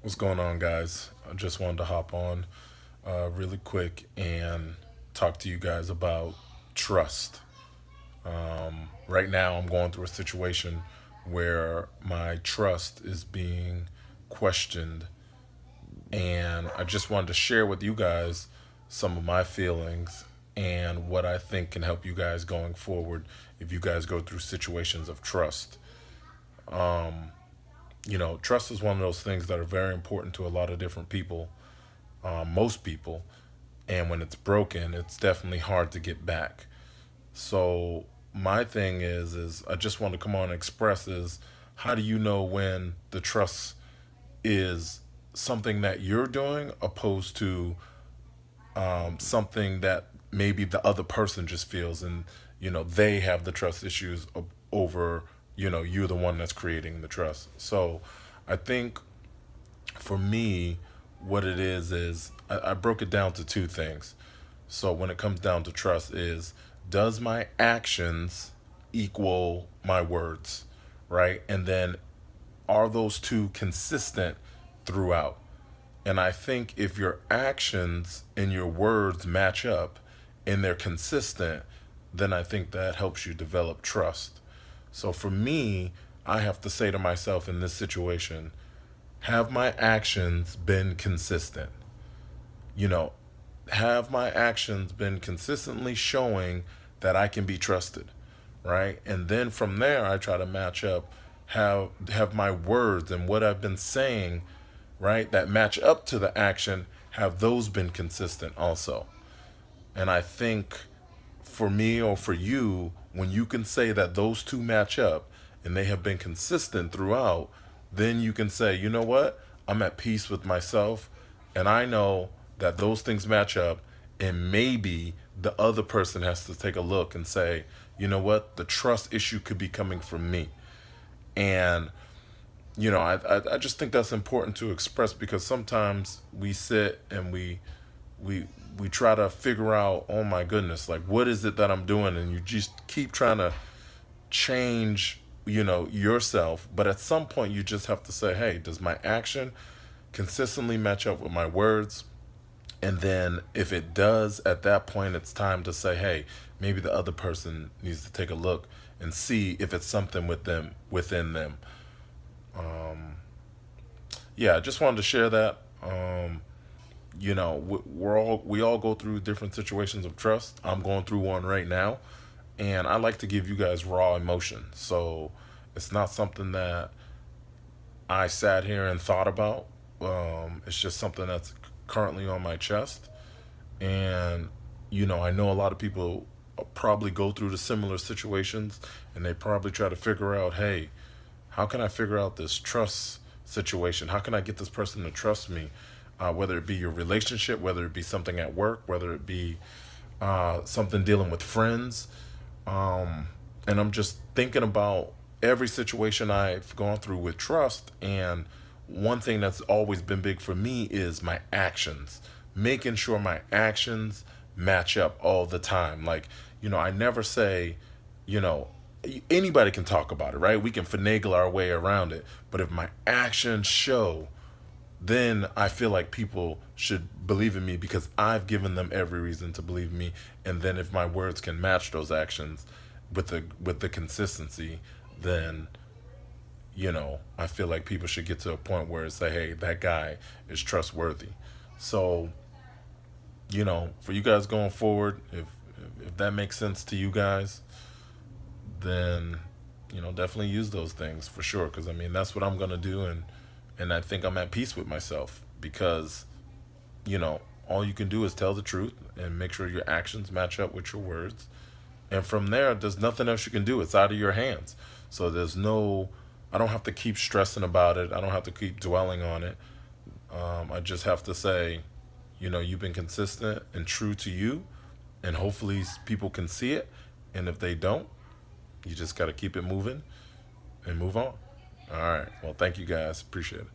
What's going on, guys? I just wanted to hop on really quick and talk to you guys about trust. Right now, I'm going through a situation where my trust is being questioned, and I just wanted to share with you guys some of my feelings and what I think can help you guys going forward if you guys go through situations of trust. Trust is one of those things that are very important to a lot of different people, most people, and when it's broken, it's definitely hard to get back. So my thing is I just want to come on and express is how do you know when the trust is something that you're doing opposed to something that maybe the other person just feels and they have the trust issues over you're the one that's creating the trust. So I think for me, what it is I broke it down to two things. So when it comes down to trust is, does my actions equal my words, right? And then are those two consistent throughout? And I think if your actions and your words match up and they're consistent, then I think that helps you develop trust. So for me, I have to say to myself in this situation, have my actions been consistent? You know, have my actions been consistently showing that I can be trusted, right? And then from there, I try to match up, have my words and what I've been saying, right, that match up to the action, have those been consistent also. And I think for me or for you, when you can say that those two match up and they have been consistent throughout, then you can say, you know what? I'm at peace with myself and I know that those things match up, and maybe the other person has to take a look and say, you know what? The trust issue could be coming from me. And I just think that's important to express because sometimes we sit and we we try to figure out, oh my goodness, like what is it that I'm doing, and you just keep trying to change, yourself. But at some point, you just have to say, hey, does my action consistently match up with my words? And then if it does, at that point, it's time to say, hey, maybe the other person needs to take a look and see if it's something within them. Yeah, I just wanted to share that. We all go through different situations of trust. I'm going through one right now, and I like to give you guys raw emotion. So it's not something that I sat here and thought about. It's just something that's currently on my chest, and I know a lot of people probably go through the similar situations, and they probably try to figure out, hey, how can I figure out this trust situation? How can I get this person to trust me? Whether it be your relationship, whether it be something at work, whether it be something dealing with friends. And I'm just thinking about every situation I've gone through with trust. And one thing that's always been big for me is my actions, making sure my actions match up all the time. Like, I never say, you know, anybody can talk about it, right? We can finagle our way around it. But if my actions show, then I feel like people should believe in me because I've given them every reason to believe in me. And then if my words can match those actions with the consistency, then I feel like people should get to a point where it's like, hey, that guy is trustworthy. So for you guys going forward, if that makes sense to you guys, then definitely use those things for sure. Because I mean, that's what I'm gonna do, and I think I'm at peace with myself because all you can do is tell the truth and make sure your actions match up with your words. And from there, there's nothing else you can do. It's out of your hands. So I don't have to keep stressing about it. I don't have to keep dwelling on it. I just have to say, you've been consistent and true to you, and hopefully people can see it. And if they don't, you just got to keep it moving and move on. All right. Well, thank you guys. Appreciate it.